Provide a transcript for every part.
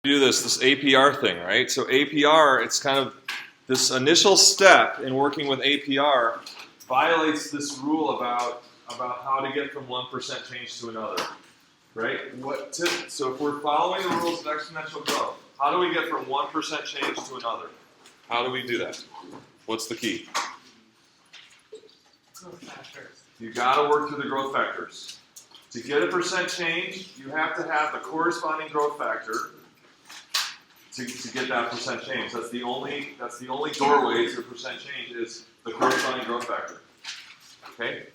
do this APR thing, right? So APR, it's kind of this initial step in working with APR violates this rule about how to get from 1% change to another, right? So if we're following the rules of exponential growth, how do we get from 1% change to another? How do we do that? What's the key? Growth factors. You got to work through the growth factors. To get a percent change, you have to have the corresponding growth factor to get that percent change. That's the only doorway to a percent change is the corresponding growth factor. Okay?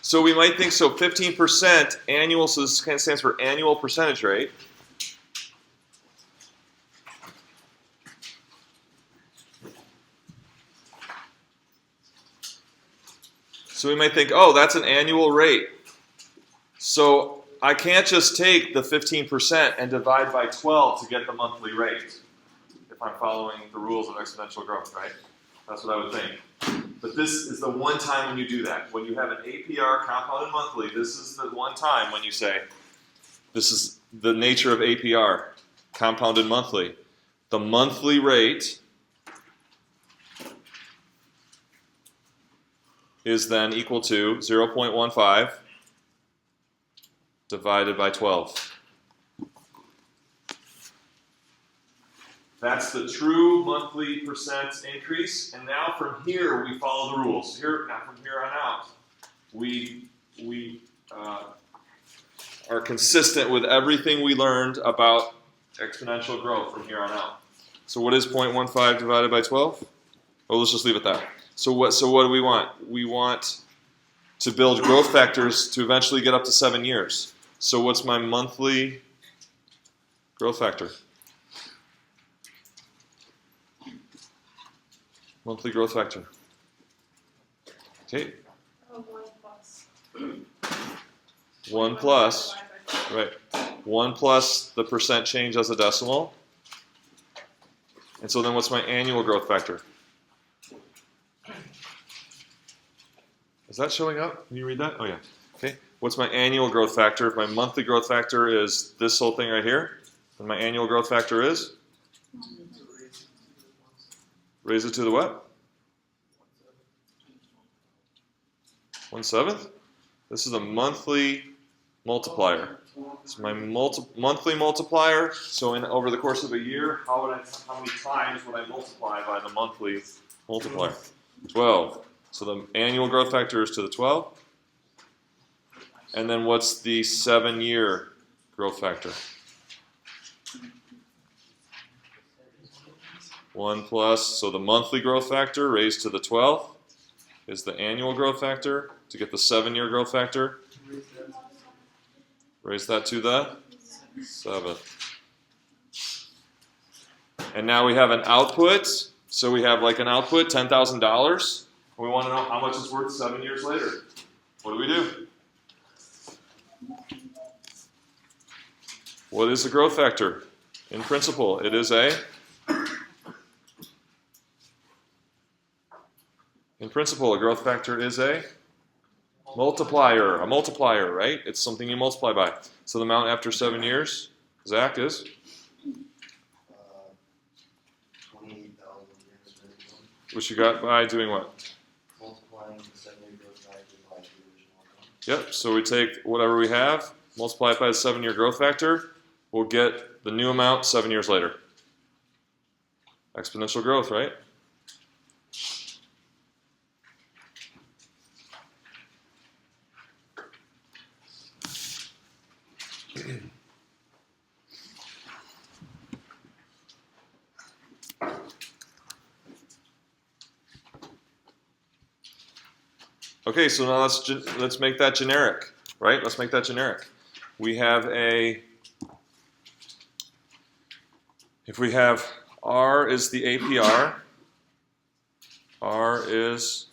So we might think, so 15% annual, so this kind of stands for annual percentage rate. So we might think, oh, that's an annual rate. So I can't just take the 15% and divide by 12 to get the monthly rate if I'm following the rules of exponential growth, right? That's what I would think. But this is the one time when you do that. When you have an APR, compounded monthly, this is the one time when you say, this is the nature of APR, compounded monthly. The monthly rate is then equal to 0.15 divided by 12. That's the true monthly percent increase. And now from here, we follow the rules. Now from here on out, we are consistent with everything we learned about exponential growth from here on out. So what is 0.15 divided by 12? Oh, let's just leave it that. So what do we want? We want to build growth factors to eventually get up to 7 years. So what's my monthly growth factor? Monthly growth factor. Okay. 1 plus. 1 plus, right. 1 plus the percent change as a decimal. And so then what's my annual growth factor? Is that showing up? Can you read that? Oh, yeah. Okay. What's my annual growth factor? If my monthly growth factor is this whole thing right here, then my annual growth factor is? Raise it to the what? 1/7? This is a monthly multiplier. It's my monthly multiplier. So over the course of a year, how many times would I multiply by the monthly multiplier? 12. So the annual growth factor is to the 12. And then what's the 7-year growth factor? 1 plus, so the monthly growth factor raised to the 12th is the annual growth factor. To get the 7-year growth factor, raise that to the 7th. And now we have an output. So we have like an output, $10,000. We want to know how much it's worth 7 years later. What do we do? What is the growth factor? In principle, it is in principle, a growth factor is a multiplier, right? It's something you multiply by. So the amount after 7 years, Zach, is? 28,000. Which you got by doing what? Multiplying the 7-year growth factor by the original outcome. Yep, so we take whatever we have, multiply it by the 7-year growth factor, we'll get the new amount 7 years later. Exponential growth, right? Okay, so now let's make that generic, right? Let's make that generic. We have if we have R is the APR, R is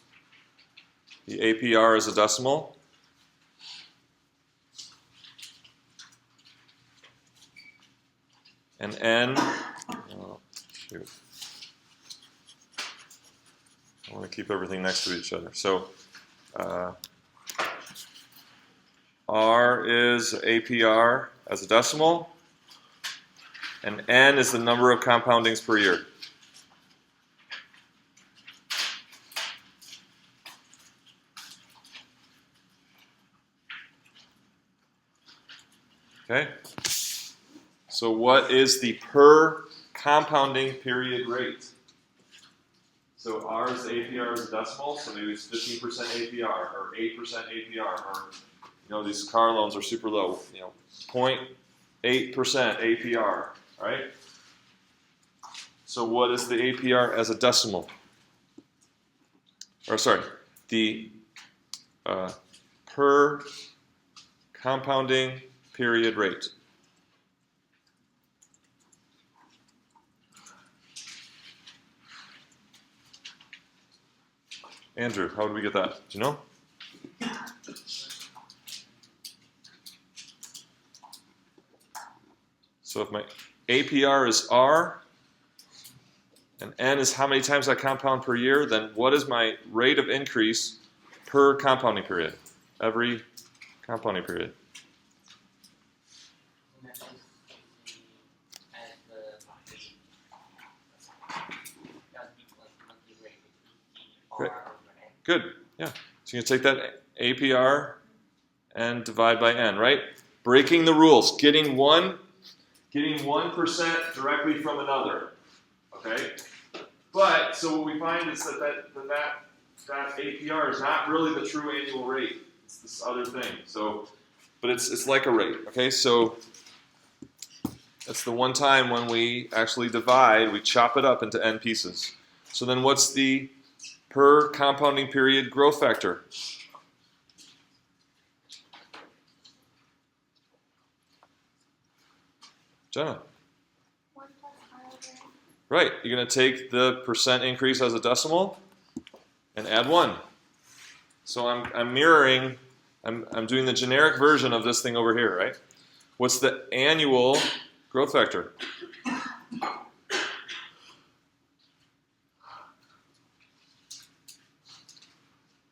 the APR is a decimal. And N, oh, shoot. I want to keep everything next to each other. So R is APR as a decimal, and n is the number of compoundings per year. Okay? So what is the per compounding period rate? So R is the APR is a decimal, so maybe it's 15% APR or 8% APR, or these car loans are super low, 0.8% APR, right? So what is the APR as a decimal? Or sorry, the per compounding period rate. Andrew, how would we get that? Do you know? So if my APR is R, and N is how many times I compound per year, then what is my rate of increase per compounding period? Every compounding period. Great. Good. Yeah. So you can take that APR and divide by N, right? Breaking the rules, getting 1% directly from another. Okay? But so what we find is that APR is not really the true annual rate. It's this other thing. So, but it's like a rate. Okay? So that's the one time when we actually divide, we chop it up into N pieces. So then what's the per compounding period growth factor? Jenna. 1 plus R over N. Right. You're going to take the percent increase as a decimal and add 1. So I'm mirroring, I'm doing the generic version of this thing over here, right? What's the annual growth factor?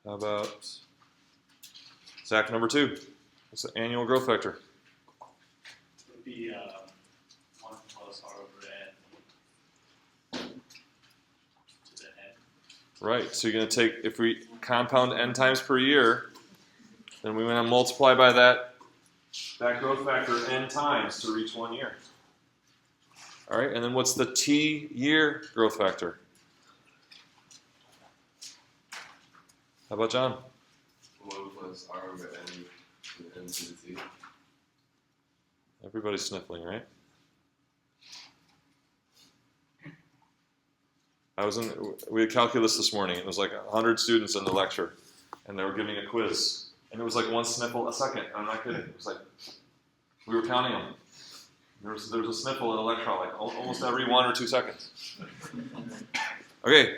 How about Zach number 2? What's the annual growth factor? It would be 1 plus R over N to the N. Right, so you're going to take, if we compound N times per year, then we're going to multiply by that growth factor N times to reach 1 year. All right, and then what's the T year growth factor? How about John? 1 plus R over N to the N to the T. Everybody's sniffling, right? We had calculus this morning. It was like 100 students in the lecture, and they were giving a quiz. And it was like 1 sniffle a second. I'm not kidding. It was like, we were counting them. There was a sniffle in a lecture, like almost every 1 or 2 seconds. Okay,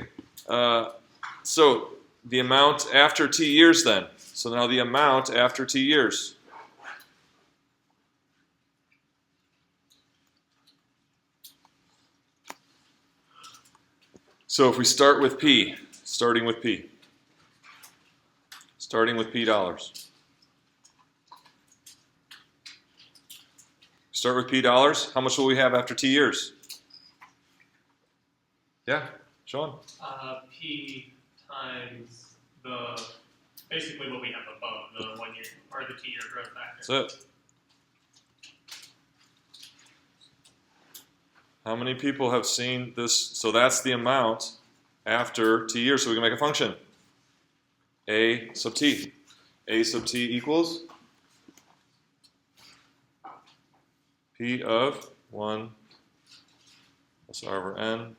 so the amount after T years then. So now the amount after T years. So if we start with P, starting with P dollars. Start with P dollars. How much will we have after T years? Yeah, Sean? P times basically what we have above, the 1 year, or the 2 year growth factor. That's it. How many people have seen this? So that's the amount after T years. So we can make a function. A sub T. A sub T equals P of 1 plus R over N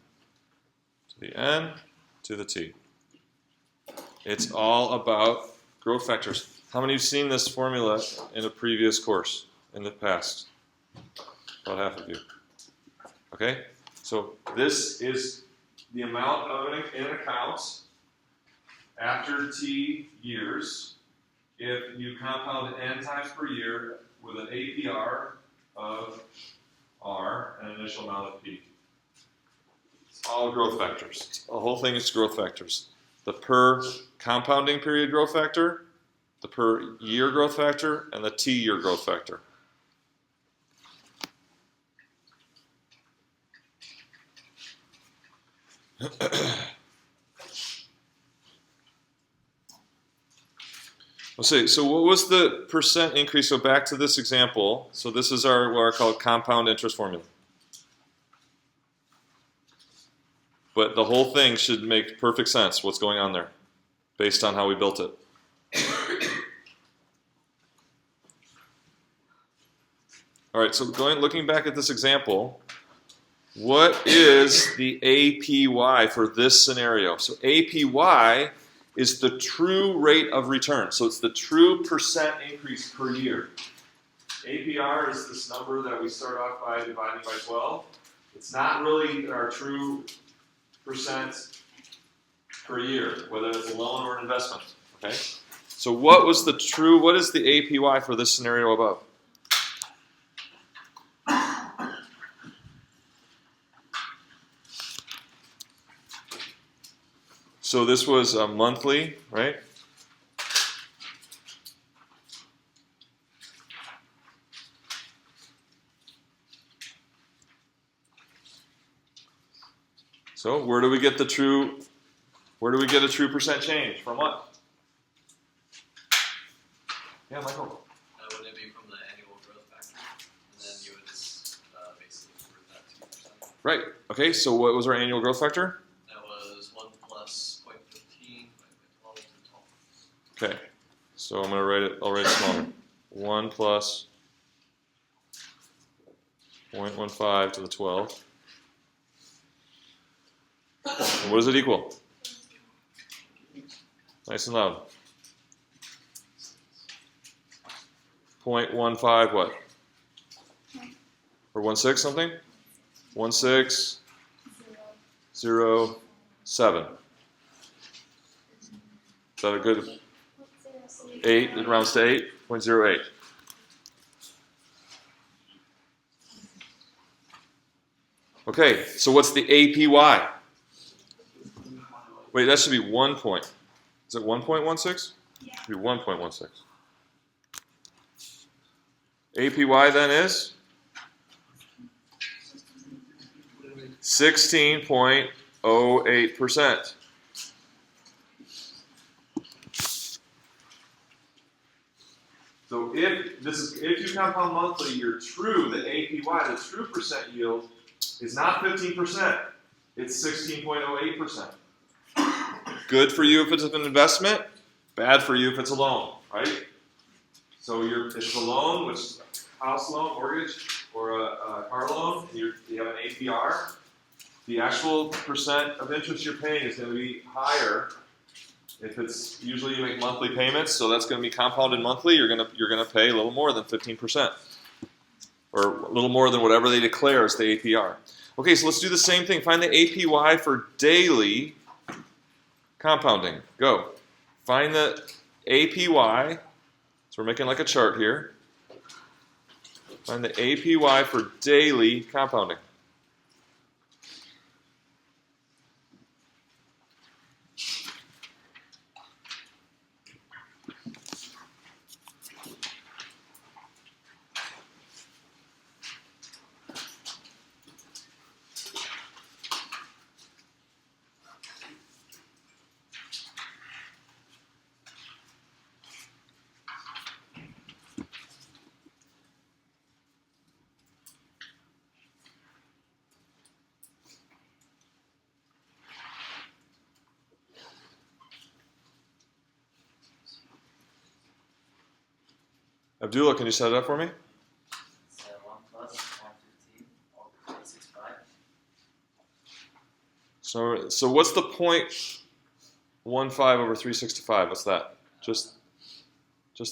to the N to the T. It's all about growth factors. How many have seen this formula in a previous course in the past? About half of you. Okay, so this is the amount of an account after T years if you compound N times per year with an APR of R and an initial amount of P. It's all growth factors. The whole thing is growth factors. The per compounding period growth factor, the per year growth factor, and the T year growth factor. Let's see. So what was the percent increase? So back to this example. So this is our what I call compound interest formula. But the whole thing should make perfect sense. What's going on there, based on how we built it. All right. So looking back at this example, what is the APY for this scenario? So APY is the true rate of return. So it's the true percent increase per year. APR is this number that we start off by dividing by 12. It's not really our true percent per year, whether it's a loan or an investment. Okay? So what is the APY for this scenario above? So this was a monthly, right? So where do we get a true percent change? From what? Yeah, Michael. Wouldn't it be from the annual growth factor? And then you would just basically convert that to 2%. Right. Okay, so what was our annual growth factor? That was 1 plus 0.15 divided by 12 to 12. Okay. So I'm gonna I'll write it smaller. 1 plus 0.15 to the 12. And what does it equal? Nice and loud. 0.15 what? Or 16 something? 1607. Is that a good 8? It rounds to 8.08. Okay, so what's the APY? Wait, that should be 1 point. Is it 1.16? Yeah. It should be 1.16. APY then is 16.08%. So if you compound monthly, the APY, the true percent yield, is not 15%. It's 16.08%. Good for you if it's an investment, bad for you if it's a loan, right? So it's a loan, which is a house loan, mortgage, or a car loan, and you have an APR. The actual percent of interest you're paying is going to be higher if it's usually you make monthly payments, so that's going to be compounded monthly. You're going to pay a little more than 15%, or a little more than whatever they declare as the APR. Okay, so let's do the same thing. Find the APY for daily compounding. Go. Find the APY. So we're making like a chart here. Find the APY for daily compounding. Abdullah, can you set it up for me? It's 1 plus 115 over 365. So what's the 0.15 over 365? What's that? Just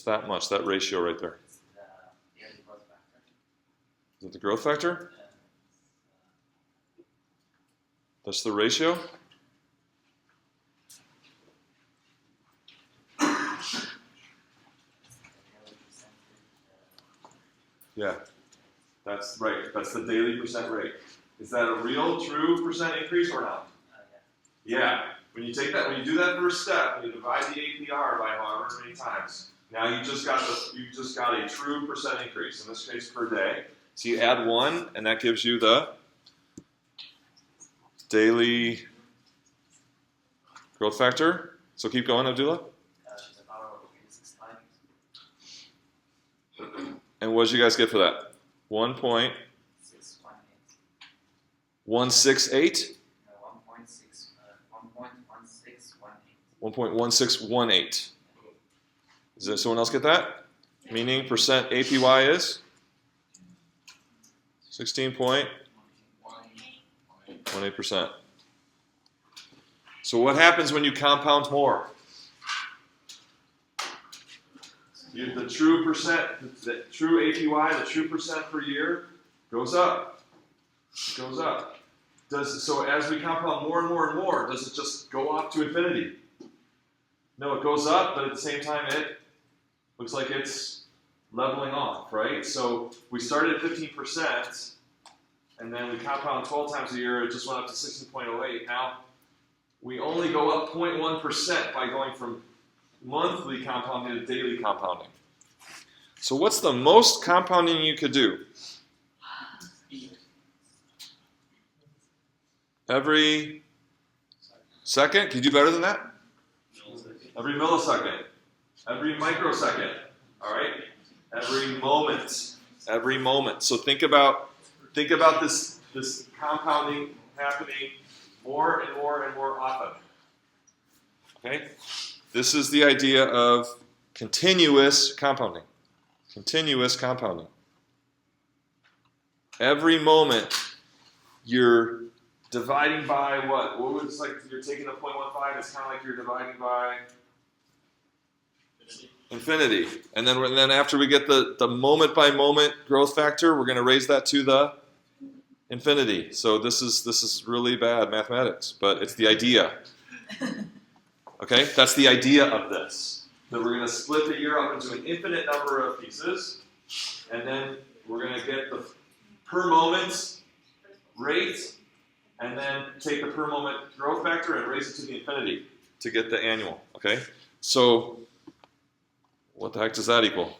that much, that ratio right there. It's the yearly growth factor. Is it the growth factor? And That's the ratio? Yeah, that's right. That's the daily percent rate. Is that a real, true percent increase or not? Yeah. When you do that first step, and you divide the APR by however many times, now you just got a true percent increase. In this case, per day. So you add 1, and that gives you the daily growth factor. So keep going, Abdullah. To the power of 6 times. And what did you guys get for that? 1.168? 618. 1.1618. 1.1618. Does someone else get that? Meaning percent APY is 16.18%. So what happens when you compound more? The true percent, the true APY, the true percent per year goes up. It goes up. So as we compound more and more and more, does it just go off to infinity? No, it goes up, but at the same time it looks like it's leveling off, right? So we started at 15%, and then we compound 12 times a year, it just went up to 16.08. Now, we only go up 0.1% by going from monthly compounding to daily compounding. So what's the most compounding you could do? Every second? Can you do better than that? Every millisecond. Every microsecond. All right? Every moment. Every moment. So think about this compounding happening more and more and more often. Okay? This is the idea of continuous compounding. Continuous compounding. Every moment you're dividing by what? What was like you're taking the 0.15, it's kind of like you're dividing by infinity. And then after we get the moment by moment growth factor, we're going to raise that to the infinity. So this is really bad mathematics, but it's the idea. Okay? That's the idea of this. That we're going to split the year up into an infinite number of pieces, and then we're going to get the per moment rate, and then take the per moment growth factor and raise it to the infinity to get the annual. Okay? So what the heck does that equal?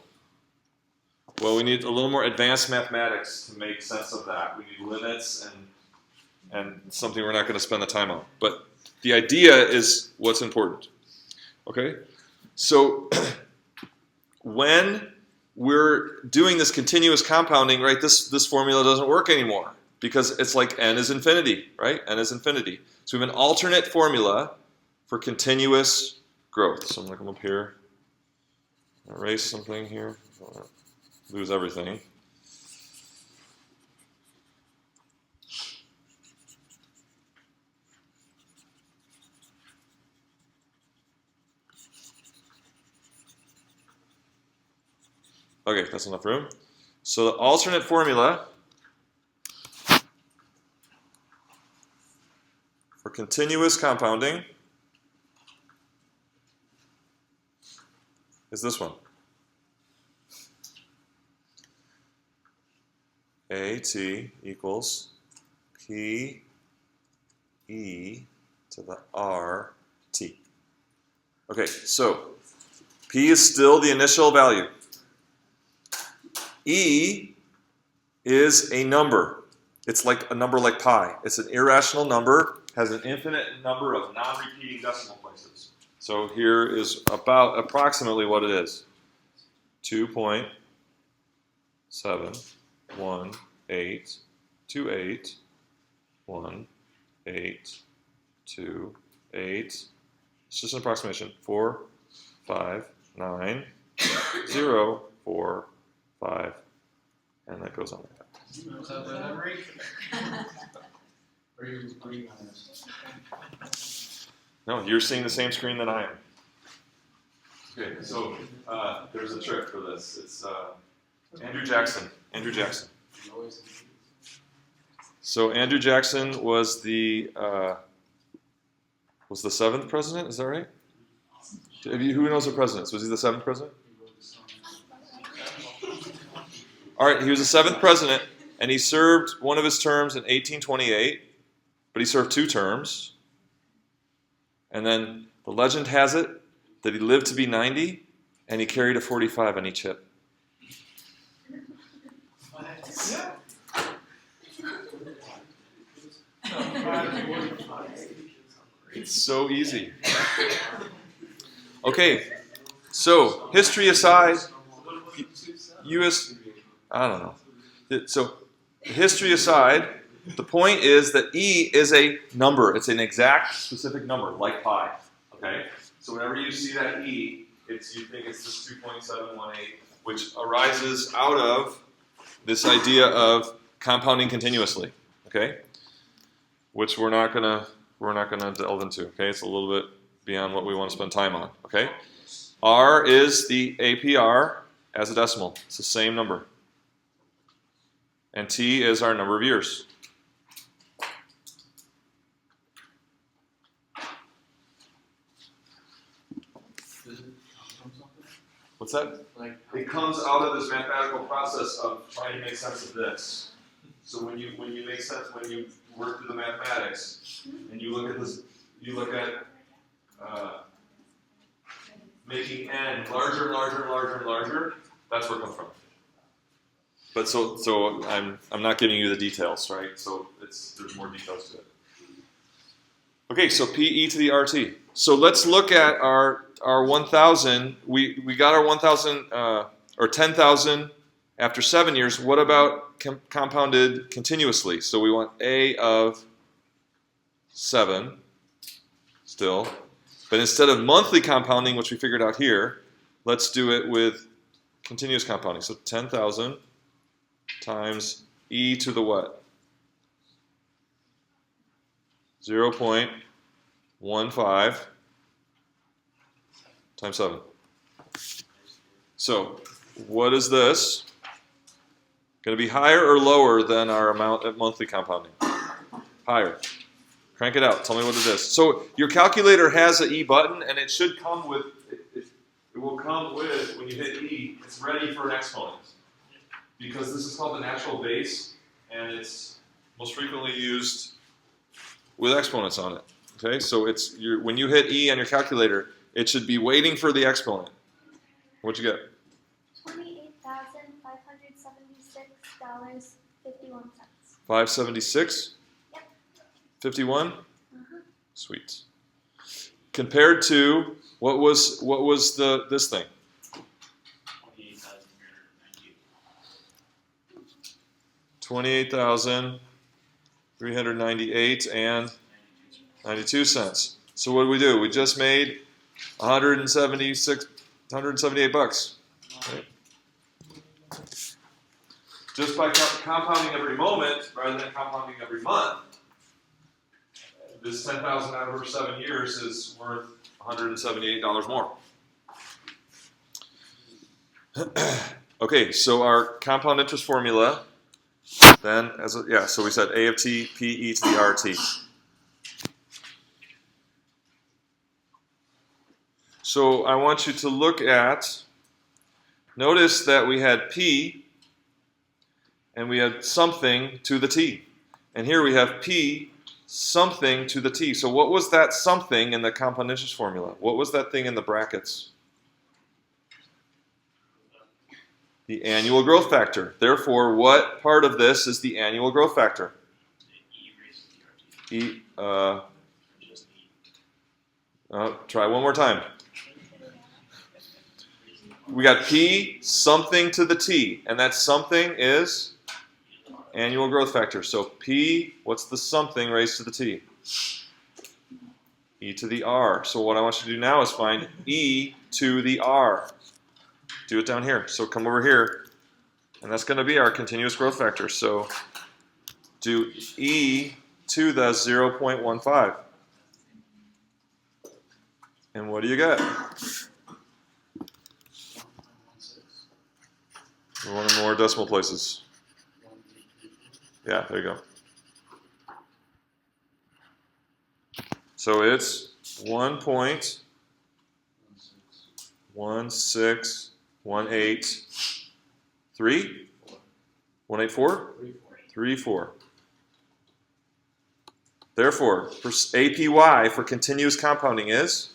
Well, we need a little more advanced mathematics to make sense of that. We need limits and something we're not going to spend the time on. But the idea is what's important. Okay? So when we're doing this continuous compounding, right, this formula doesn't work anymore because it's like n is infinity, right? N is infinity. So we have an alternate formula for continuous growth. So I'm going to come up here, erase something here, lose everything. Okay, that's enough room. So the alternate formula for continuous compounding is this one. AT equals P E to the RT. Okay, so P is still the initial value. E is a number. It's like a number like pi. It's an irrational number, has an infinite number of non-repeating decimal places. So here is about approximately what it is. 2.718281828. It's just an approximation. 4, 5, 9, 0, 4, 5, and that goes on like that. Are you agreeing on this? No, you're seeing the same screen that I am. Okay, so there's a trick for this. It's Andrew Jackson. Andrew Jackson. So Andrew Jackson was the 7th president. Is that right? Who knows the presidents? Was he the 7th president? All right, he was the 7th president, and he served one of his terms in 1828, but he served 2 terms. And then the legend has it that he lived to be 90, and he carried a 45 on each hip. It's so easy. Okay, so history aside, I don't know. So history aside, the point is that E is a number. It's an exact specific number, like pi. Okay? So whenever you see that E, you think it's this 2.718, which arises out of this idea of compounding continuously. Okay? Which we're not gonna delve into. Okay? It's a little bit beyond what we want to spend time on. Okay? R is the APR as a decimal. It's the same number. And T is our number of years. Does it come from something? What's that? Like, It comes out of this mathematical process of trying to make sense of this. So when you make sense, when you work through the mathematics, and you look at this, you look at making n larger and larger and larger and larger. That's where it comes from. But so I'm not giving you the details, right? So there's more details to it. Okay, so PE to the RT. So let's look at our 1,000. We got our 1,000 or 10,000 after 7 years. What about compounded continuously? So we want A of 7 still. But instead of monthly compounding, which we figured out here, let's do it with continuous compounding. So 10,000 times E to the what? 0.15 times 7. So what is this? Going to be higher or lower than our amount at monthly compounding? Higher. Crank it out. Tell me what it is. So your calculator has an E button, and it should come with, it will come with, when you hit E, it's ready for an exponent. Because this is called the natural base, and it's most frequently used with exponents on it. Okay, so when you hit E on your calculator, it should be waiting for the exponent. What'd you get? $28,576.51. 576? Yep. 51? Sweet. Compared to what was this thing? 28,398 and 92 cents. So what do? We just made 178 bucks. Right? Just by compounding every moment rather than compounding every month, this 10,000 out over 7 years is worth $178 more. Okay, so our compound interest formula. Then, so we said A of T, P E to the RT. So I want you to look at, notice that we had P, and we had something to the T. And here we have P, something to the T. So what was that something in the compound interest formula? What was that thing in the brackets? The annual growth factor. Therefore, what part of this is the annual growth factor? Try one more time. We got P, something to the T, and that something is annual growth factor. So P, what's the something raised to the T? E to the R. So what I want you to do now is find E to the R. Do it down here. So come over here, and that's going to be our continuous growth factor. So do E to the 0.15. And what do you get? One or more decimal places. Yeah, there you go. So it's 1.1618. 183? 184? 34. Therefore, for APY for continuous compounding is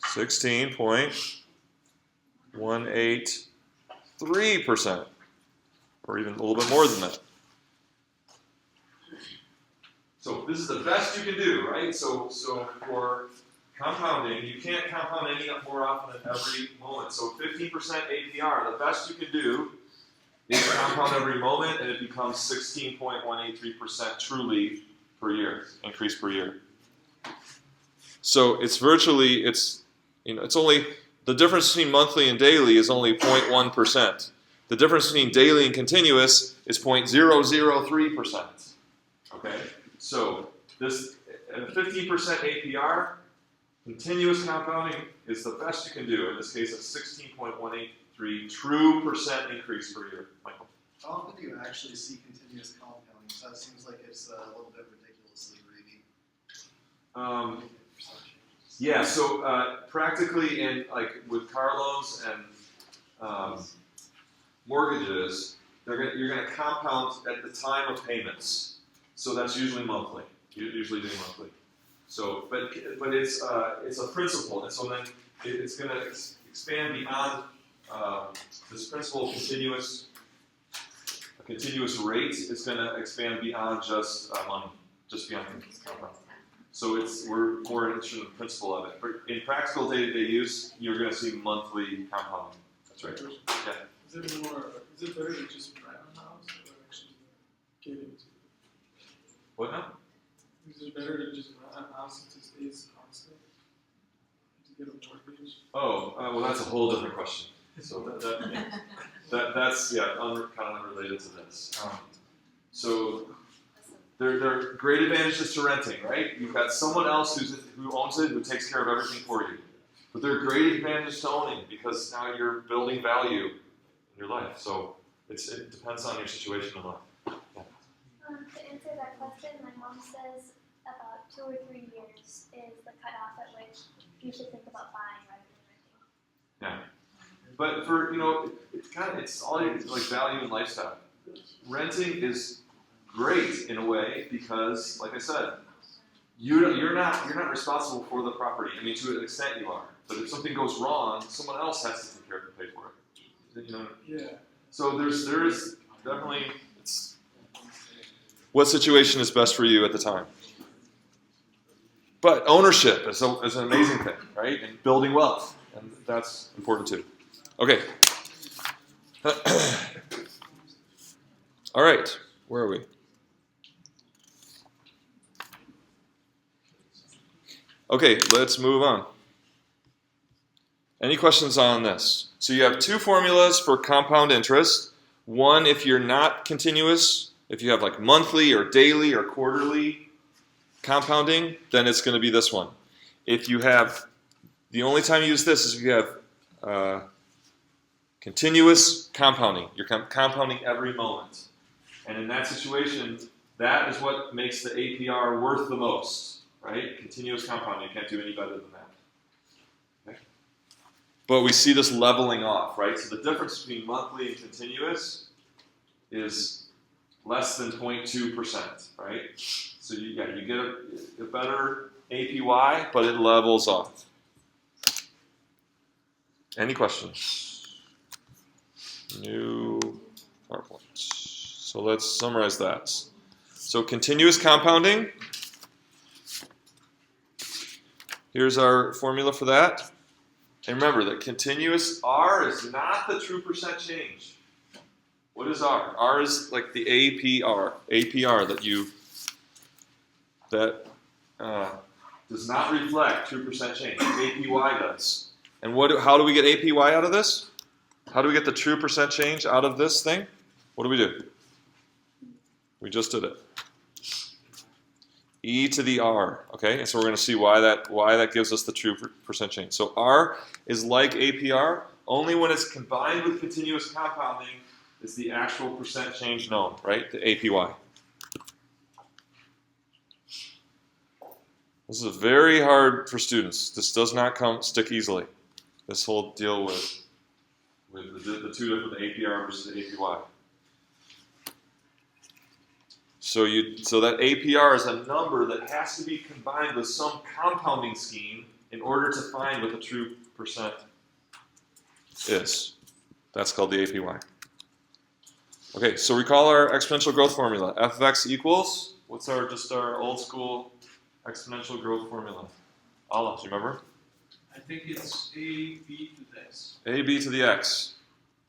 16.183%, or even a little bit more than that. So this is the best you can do, right? So for compounding, you can't compound any more often than every moment. So 15% APR, the best you can do is compound every moment, and it becomes 16.183% truly per year, increase per year. So it's only, the difference between monthly and daily is only 0.1%. The difference between daily and continuous is 0.003%. Okay? So this 15% APR, continuous compounding is the best you can do. In this case, it's 16.183 true percent increase per year. Michael? How often do you actually see continuous compounding? So that seems like it's a little bit ridiculously greedy. Yeah, so practically in with car loans and mortgages, you're going to compound at the time of payments. So that's usually monthly. You're usually doing monthly. So, but it's a principle, and so then it's going to expand beyond this principle of continuous rate. It's going to expand beyond just money, just beyond compound. So we're more interested in the principle of it. But in practical day-to-day use, you're going to see monthly compounding. That's right. Yeah. Is it better to just rent a house or actually get into it? What now? Is it better to just rent a house since it stays constant? To get a mortgage? Oh, well, that's a whole different question. So that's kind of unrelated to this. So there are great advantages to renting, right? You've got someone else who owns it, who takes care of everything for you. But there are great advantages to owning because now you're building value in your life. So it depends on your situation in life. Yeah. To answer that question, my mom says about 2 or 3 years is the cutoff at which you should think about buying rather than renting. Yeah. But for it's all like value and lifestyle. Renting is great in a way because, like I said, you're not responsible for the property. I mean, to an extent you are. But if something goes wrong, someone else has to take care of it and pay for it. Yeah. So there is definitely what situation is best for you at the time. But ownership is an amazing thing, right? And building wealth, and that's important too. Okay. All right. Where are we? Okay, let's move on. Any questions on this? So you have 2 formulas for compound interest. One, if you're not continuous, if you have like monthly or daily or quarterly compounding, then it's going to be this one. If you have, the only time you use this is if you have continuous compounding. You're compounding every moment. And in that situation, that is what makes the APR worth the most, right? Continuous compounding. You can't do any better than that. Okay? But we see this leveling off, right? So the difference between monthly and continuous is less than 0.2%, right? So you get a better APY, but it levels off. Any questions? New PowerPoint. So let's summarize that. So continuous compounding. Here's our formula for that. And remember that continuous R is not the true percent change. What is R? R is like the APR that does not reflect true percent change. APY does. And how do we get APY out of this? How do we get the true percent change out of this thing? What do? We just did it. E to the R, okay? And so we're going to see why that gives us the true percent change. So R is like APR, only when it's combined with continuous compounding is the actual percent change known, right? The APY. This is very hard for students. This does not stick easily. This whole deal with the two different APR versus the APY. So that APR is a number that has to be combined with some compounding scheme in order to find what the true percent is. That's called the APY. Okay, so recall our exponential growth formula. F of x equals What's our old school exponential growth formula? Allah, do you remember? I think it's a b to the x. A b to the x.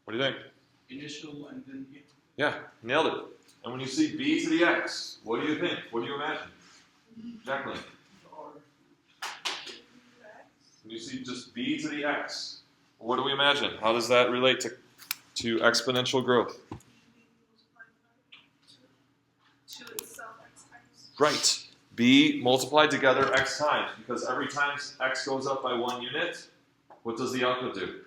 What do you think? Initial and then Yeah, nailed it. And when you see b to the x, what do you think? What do you imagine? Jacqueline. When you see just b to the x, what do we imagine? How does that relate to exponential growth? Right. B multiplied together x times, because every time x goes up by 1 unit, what does the output do?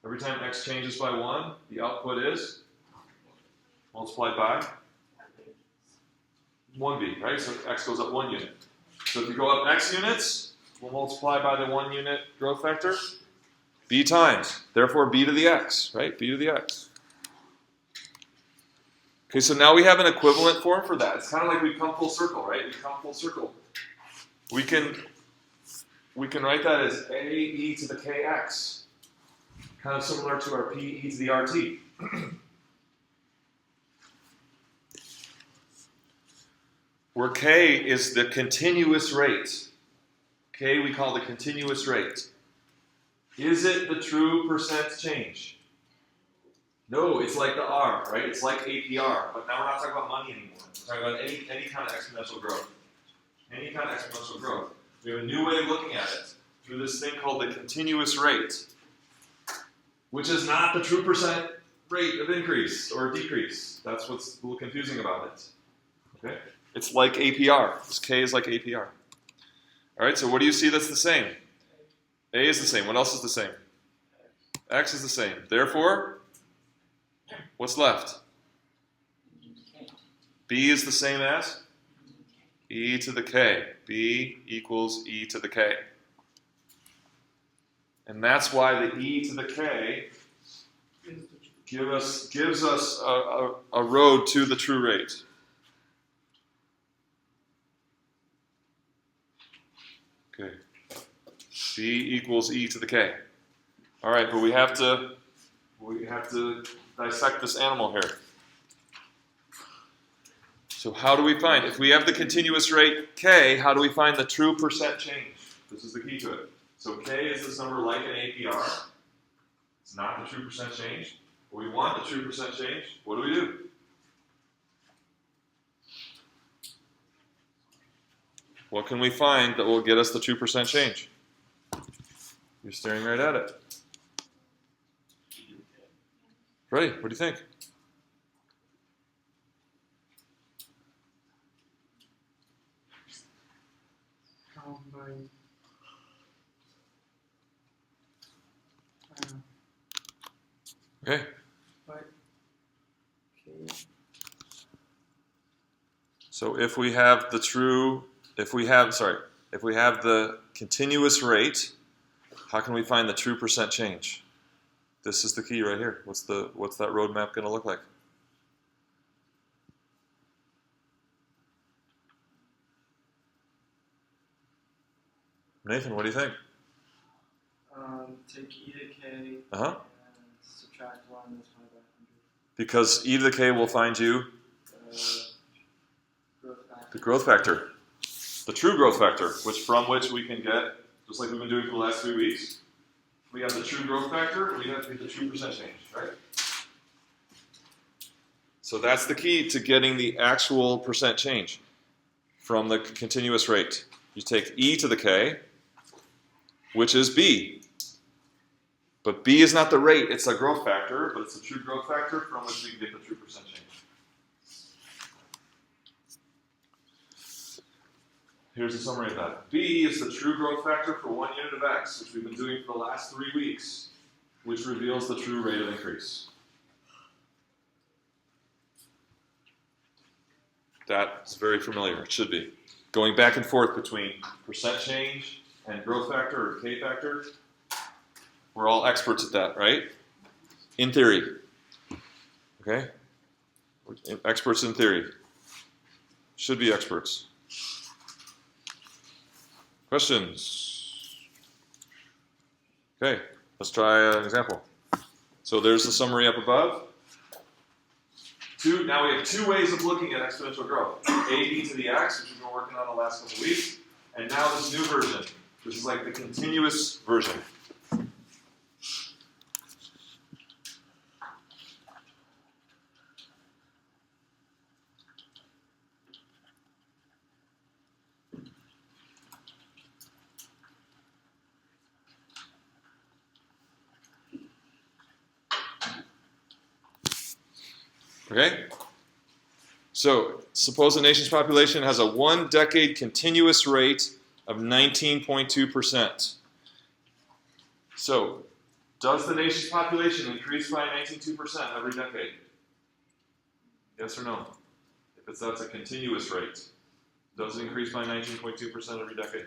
Every time x changes by 1, the output is multiplied by 1b, right? So x goes up 1 unit. So if you go up x units, we'll multiply by the 1 unit growth factor, b times. Therefore, b to the x, right? B to the x. Okay, so now we have an equivalent form for that. It's kind of like we've come full circle, right? We've come full circle. We can write that as a e to the kx, kind of similar to our p e to the rt. Where k is the continuous rate. K we call the continuous rate. Is it the true percent change? No, it's like the R, right? It's like APR, but now we're not talking about money anymore. We're talking about any kind of exponential growth. Any kind of exponential growth. We have a new way of looking at it through this thing called the continuous rate, which is not the true percent rate of increase or decrease. That's what's a little confusing about it. Okay? It's like APR. This K is like APR. All right, so what do you see that's the same? A is the same. What else is the same? X is the same. Therefore, what's left? B is the same as e to the k. B equals e to the k. And that's why the e to the k gives us a road to the true rate. Okay. B equals e to the k. All right, but we have to dissect this animal here. So how do we find, if we have the continuous rate k, how do we find the true percent change? This is the key to it. So k is this number like an APR. It's not the true percent change. But we want the true percent change. What do? What can we find that will get us the true percent change? You're staring right at it. Freddie, what do you think? Okay. So if we have the continuous rate, how can we find the true percent change? This is the key right here. What's that roadmap going to look like? Nathan, what do you think? Take e to k Uh-huh. and subtract 1 is 5 by 100. Because e to the k will find you the growth factor. The true growth factor, from which we can get, just like we've been doing for the last 3 weeks, we have the true growth factor, we have the true percent change, right? So that's the key to getting the actual percent change from the continuous rate. You take e to the k, which is b. But b is not the rate, it's a growth factor, but it's the true growth factor from which we can get the true percent change. Here's a summary of that. B is the true growth factor for 1 unit of x, which we've been doing for the last 3 weeks, which reveals the true rate of increase. That's very familiar, it should be. Going back and forth between percent change and growth factor or k factor. We're all experts at that, right? In theory. Okay? We're experts in theory. Should be experts. Questions? Okay, let's try an example. So there's the summary up above. Now we have two ways of looking at exponential growth. A b to the x, which we've been working on the last couple of weeks, and now this new version, which is like the continuous version. Okay? So, suppose the nation's population has a 1-decade continuous rate of 19.2%. So, does the nation's population increase by 19.2% every decade? Yes or no? If that's a continuous rate, does it increase by 19.2% every decade?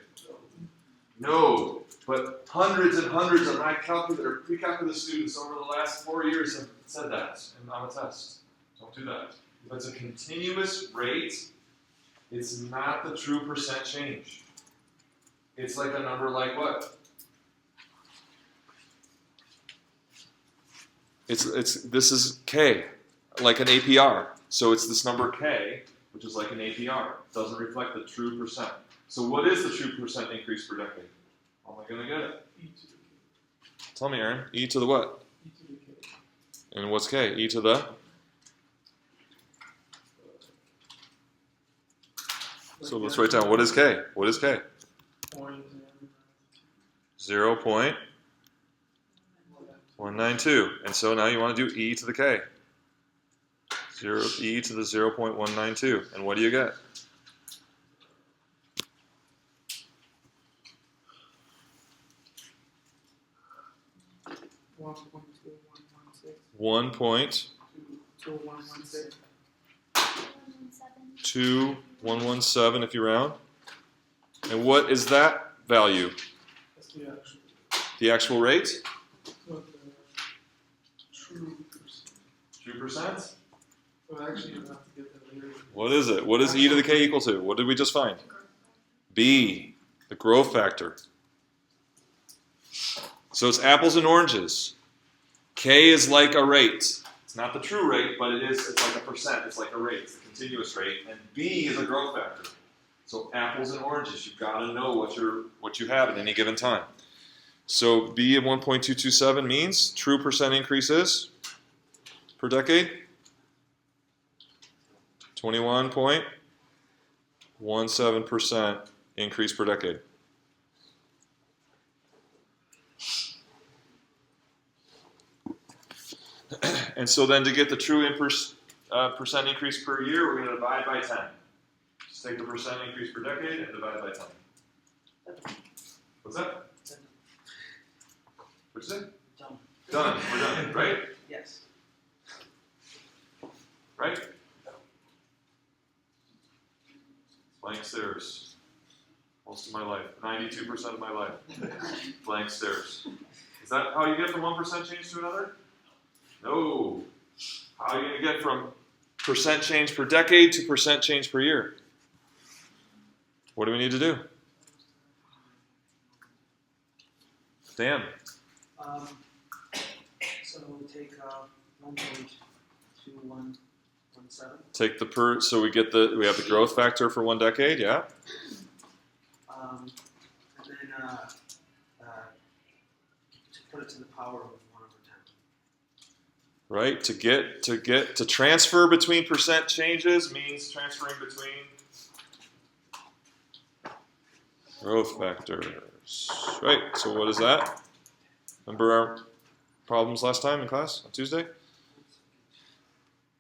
No, but hundreds and hundreds of my pre-calculus students over the last 4 years have said that on a test. Don't do that. If it's a continuous rate, it's not the true percent change. It's like a number like what? This is K, like an APR. So it's this number K, which is like an APR. It doesn't reflect the true percent. So what is the true percent increase per decade? How am I going to get it? E to the K. Tell me, Aaron. E to the what? E to the K. And what's K? E to the? So let's write down, what is K? What is K? 0.192. And so now you want to do E to the K. E to the 0.192. And what do you get? 1.2117 if you round. And what is that value? That's the actual. The actual rate? But the true percent. True percent? So actually you have to get that later. What is it? What is e to the k equal to? What did we just find? B, the growth factor. So it's apples and oranges. K is like a rate. It's not the true rate, but it's like a percent. It's like a rate. It's a continuous rate. And B is a growth factor. So apples and oranges, you've got to know what you have at any given time. So B of 1.227 means true percent increases per decade. 21.17% increase per decade. And so then to get the true percent increase per year, we're going to divide by 10. Just take the percent increase per decade and divide by 10. What's that? What'd you say? Done. Done. We're done, right? Yes. Right? Blank stares. Most of my life. 92% of my life. Blank stares. Is that how you get from 1% change to another? No. How are you going to get from percent change per decade to percent change per year? What do we need to do? Dan. So take 1.2117. Take the so we have the growth factor for 1 decade, yeah? And then to put it to the power of 1 over 10. Right? To transfer between percent changes means transferring between growth factors. Right, so what is that? Remember our problems last time in class on Tuesday?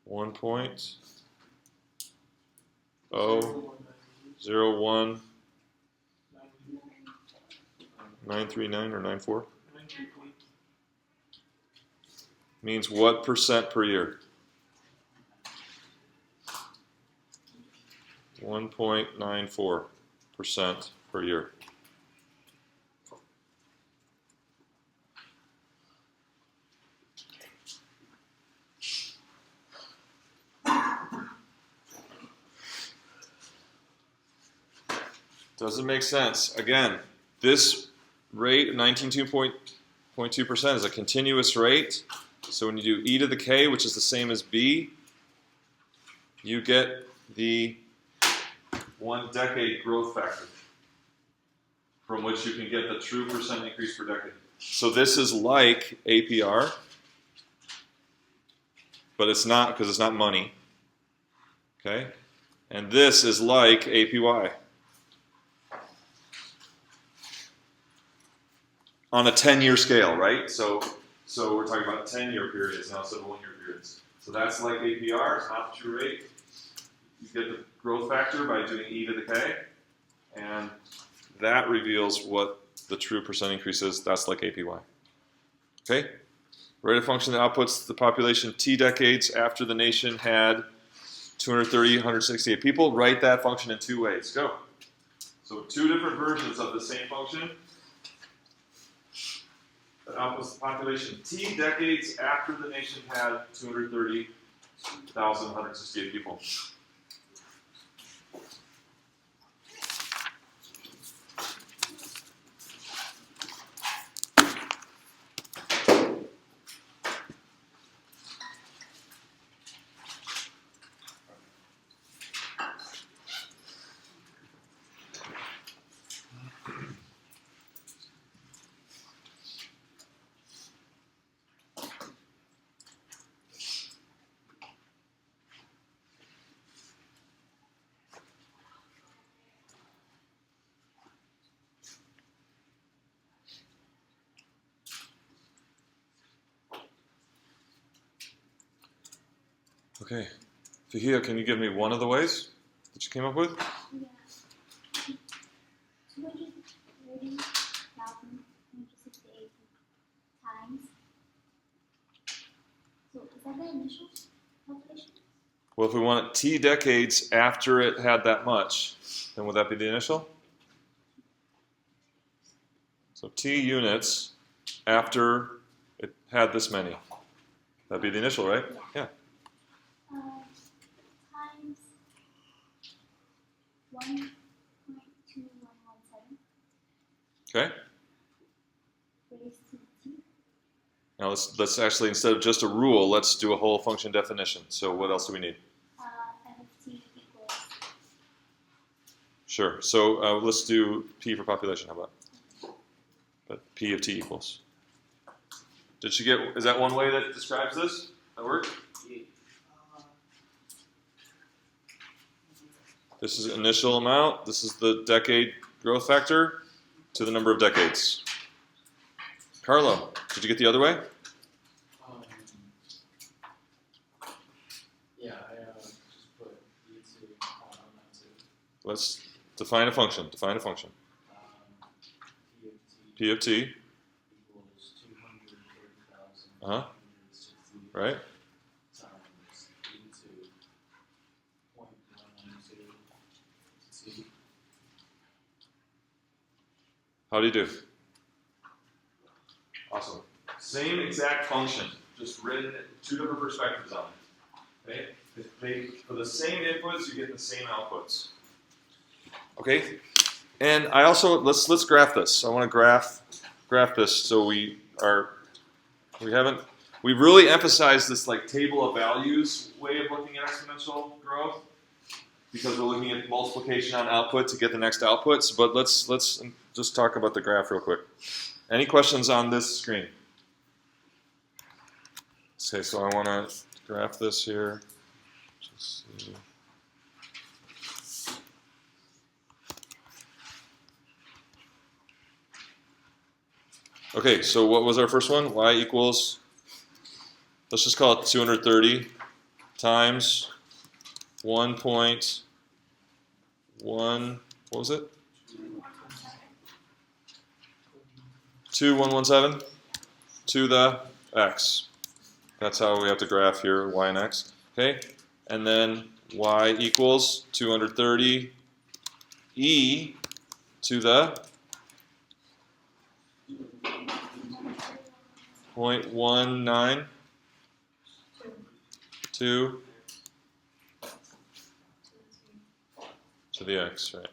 1.001939 or 94 means what percent per year? 1.94% per year. Does it make sense? Again, this rate, 19.2%, is a continuous rate. So when you do e to the k, which is the same as b, you get the 1 decade growth factor, from which you can get the true percent increase per decade. So this is like APR, but it's not, because it's not money. Okay? And this is like APY. On a 10-year scale, right? So we're talking about 10-year periods now instead of 1-year periods. So that's like APR, it's not the true rate. You get the growth factor by doing e to the k, and that reveals what the true percent increase is. That's like APY. Okay? Write a function that outputs the population t decades after the nation had 230, 168 people. Write that function in 2 ways. Go. So 2 different versions of the same function that outputs the population t decades after the nation had 230,168 people. Okay. Fahia, can you give me one of the ways that you came up with? Yeah. 230,168 times. So is that the initial population? Well, if we want it t decades after it had that much, then would that be the initial? So t units after it had this many. That'd be the initial, right? Yeah. Times 1.2117 Okay. raised to t. Now let's actually, instead of just a rule, let's do a whole function definition. So what else do we need? F of t equals. Sure. So let's do p for population. How about? But p of t equals. Did she get? Is that one way that describes this? That work? This is initial amount. This is the decade growth factor to the number of decades. Carlo, did you get the other way? Yeah, I just put E2 on that too. Let's define a function. Define a function. P of T P of t. equals 230,000. Right. Times E2 0.192 T. How do you do? Awesome. Same exact function, just written 2 different perspectives on it. Okay? For the same inputs, you get the same outputs. Okay? And I also let's graph this. I want to graph this so we really emphasized this like table of values way of looking at exponential growth because we're looking at multiplication on output to get the next outputs. But let's just talk about the graph real quick. Any questions on this screen? Okay, so I want to graph this here. Just see. Okay, so what was our first one? Y equals, let's just call it 230 times 1.1, what was it? 2117 to the x. That's how we have to graph here, y and x. Okay, and then y equals 230 e to the 0.192 to the x, right?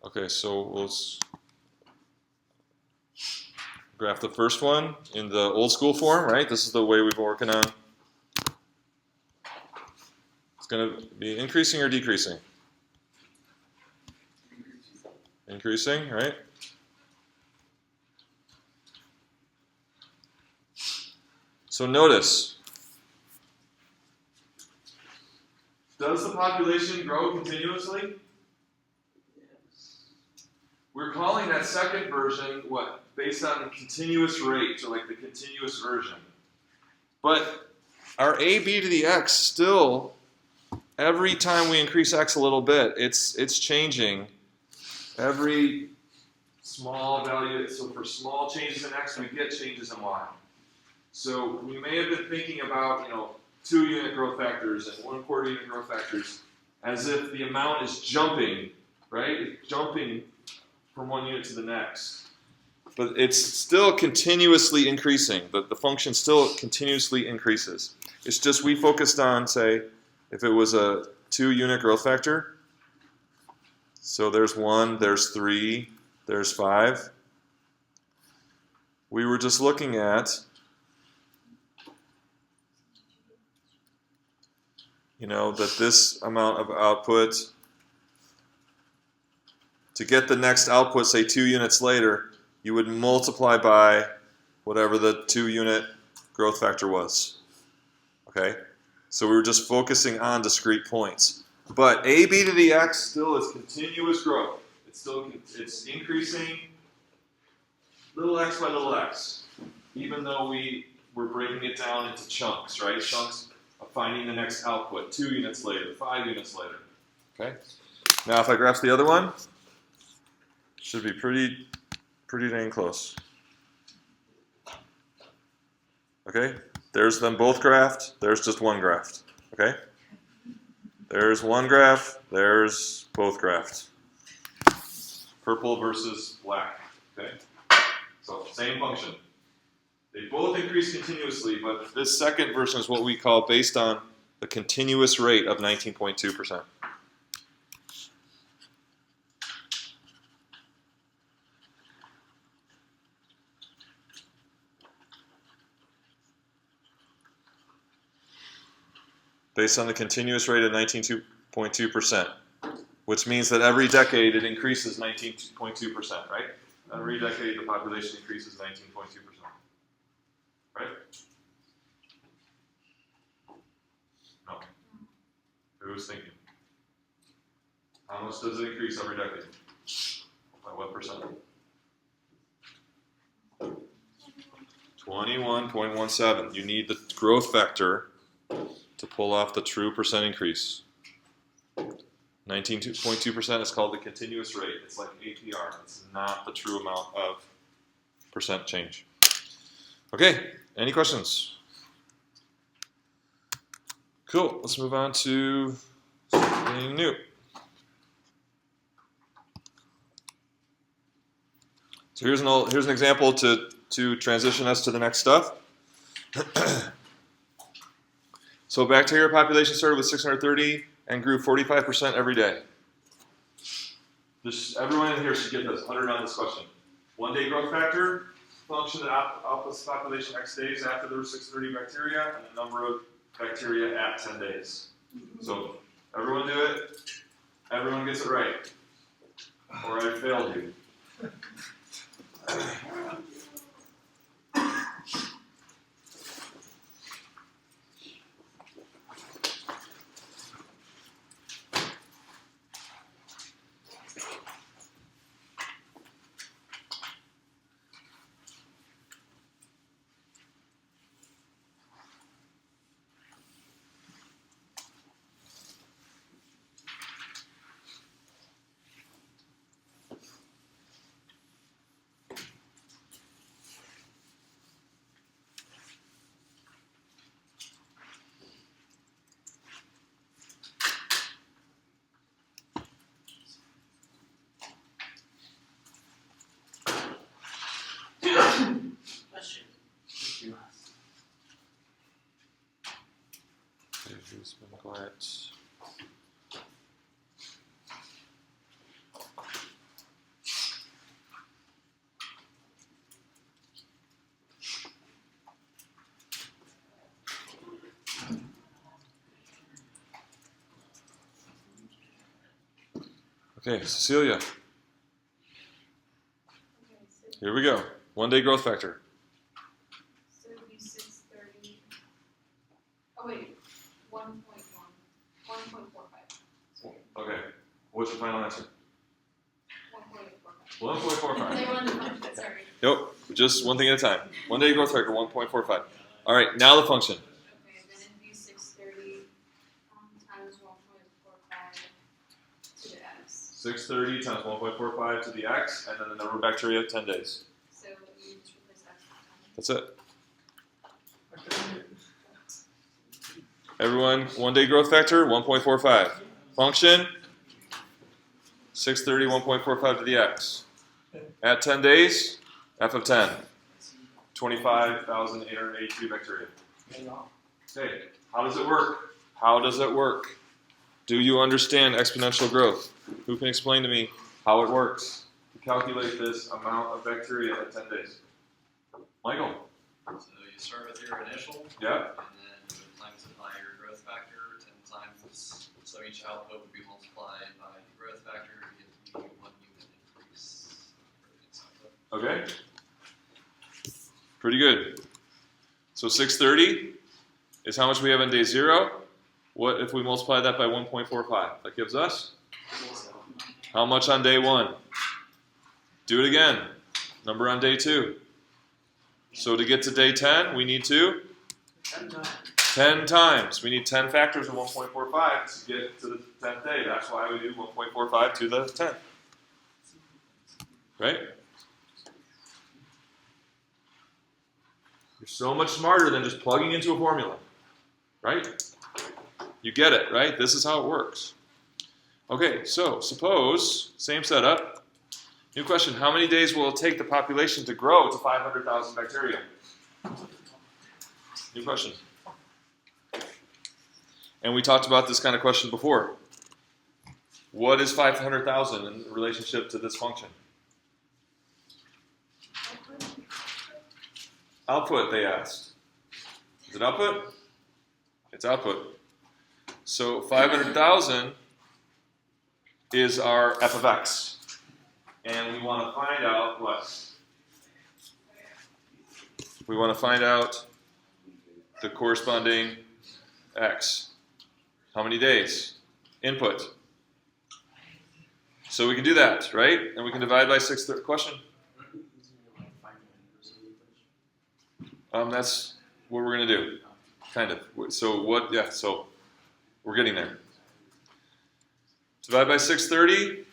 Okay, so graph the first one in the old school form, right? This is the way we've been working on. It's going to be increasing or decreasing? Increasing, right? So notice, does the population grow continuously? We're calling that second version what? Based on the continuous rate, or like the continuous version. But our a b to the x still, every time we increase x a little bit, it's changing. Every small value, so for small changes in x, we get changes in y. So we may have been thinking about, 2 unit growth factors and 1/4 unit growth factors as if the amount is jumping, right? It's jumping from one unit to the next. But it's still continuously increasing. The function still continuously increases. It's just we focused on, say, if it was a 2 unit growth factor. So there's 1, there's 3, there's 5. We were just looking at, that this amount of output, to get the next output, say 2 units later, you would multiply by whatever the 2 unit growth factor was. Okay? So we were just focusing on discrete points. But a b to the x still is continuous growth. It's increasing little x by little x, even though we're breaking it down into chunks, right? Chunks of finding the next output, 2 units later, 5 units later. Okay? Now if I graph the other one, should be pretty dang close. Okay? There's them both graphed, there's just one graphed. Okay? There's one graph, there's both graphed. Purple versus black. Okay? So same function. They both increase continuously, but this second version is what we call based on the continuous rate of 19.2%. Based on the continuous rate of 19.2%, which means that every decade it increases 19.2%, right? Every decade the population increases 19.2%. Right? No. Who's thinking? How much does it increase every decade? By what percent? 21.17. You need the growth factor to pull off the true percent increase. 19.2% is called the continuous rate. It's like APR. It's not the true amount of percent change. Okay, any questions? Cool, let's move on to something new. So here's an example to transition us to the next stuff. So bacteria population started with 630 and grew 45% every day. Just everyone in here should get this, 100 on this question. 1 day growth factor, function that outputs population X days after there were 630 bacteria, and the number of bacteria at 10 days. So everyone do it. Everyone gets it right. Or I failed you. Who's been quiet? Okay, Cecilia. Here we go. 1 day growth factor. So it'd be 630. Oh wait, 1.1. 1.45. Sorry. Okay. What's your final answer? 1.45. 1.45. They wanted to function, sorry. Yep. Just one thing at a time. 1 day growth factor, 1.45. All right. Now the function. Okay, then it'd be 630 times 1.45 to the x. 630 times 1.45 to the x, and then the number of bacteria, 10 days. So you just replace x with 10. That's it. Everyone, 1 day growth factor, 1.45. Function, 630, 1.45 to the x. At 10 days, f of 10. 25,882 bacteria. Okay, how does it work? How does it work? Do you understand exponential growth? Who can explain to me how it works to calculate this amount of bacteria at 10 days? Michael? So you start with your initial, Yeah? and then you would times it by your growth factor 10 times. So each output would be multiplied by the growth factor to get the 1 unit increase for its output. Okay. Pretty good. So 630 is how much we have on day 0. What if we multiply that by 1.45? That gives us how much on day 1? Do it again. Number on day 2. So to get to day 10, we need to 10 times. We need 10 factors of 1.45 to get to the 10th day. That's why we do 1.45 to the 10th. Right? You're so much smarter than just plugging into a formula. Right? You get it, right? This is how it works. Okay, so suppose, same setup. New question, how many days will it take the population to grow to 500,000 bacteria? New question. And we talked about this kind of question before. What is 500,000 in relationship to this function? Output, they asked. Is it output? It's output. So 500,000 is our f of x. And we want to find out what? We want to find out the corresponding x. How many days? Input. So we can do that, right? And we can divide by 6. Question? That's what we're going to do. Kind of. So what? Yeah, so we're getting there. Divide by 630.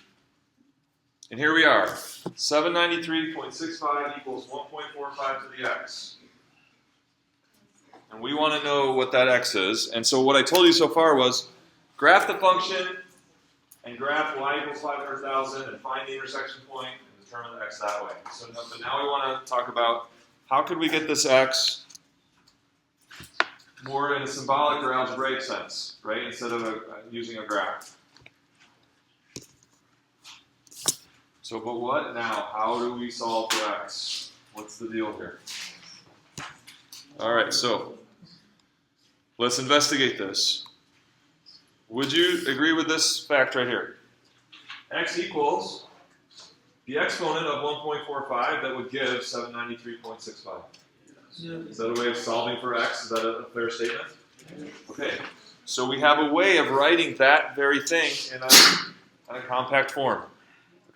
And here we are. 793.65 equals 1.45 to the x. And we want to know what that x is. And so what I told you so far was graph the function and graph y equals 500,000 and find the intersection point and determine the x that way. So but now we want to talk about how could we get this x more in a symbolic or algebraic sense, right? Instead of using a graph. So, but what now? How do we solve for x? What's the deal here? All right, so let's investigate this. Would you agree with this fact right here? X equals the exponent of 1.45 that would give 793.65. Is that a way of solving for x? Is that a fair statement? Okay, so we have a way of writing that very thing in a compact form.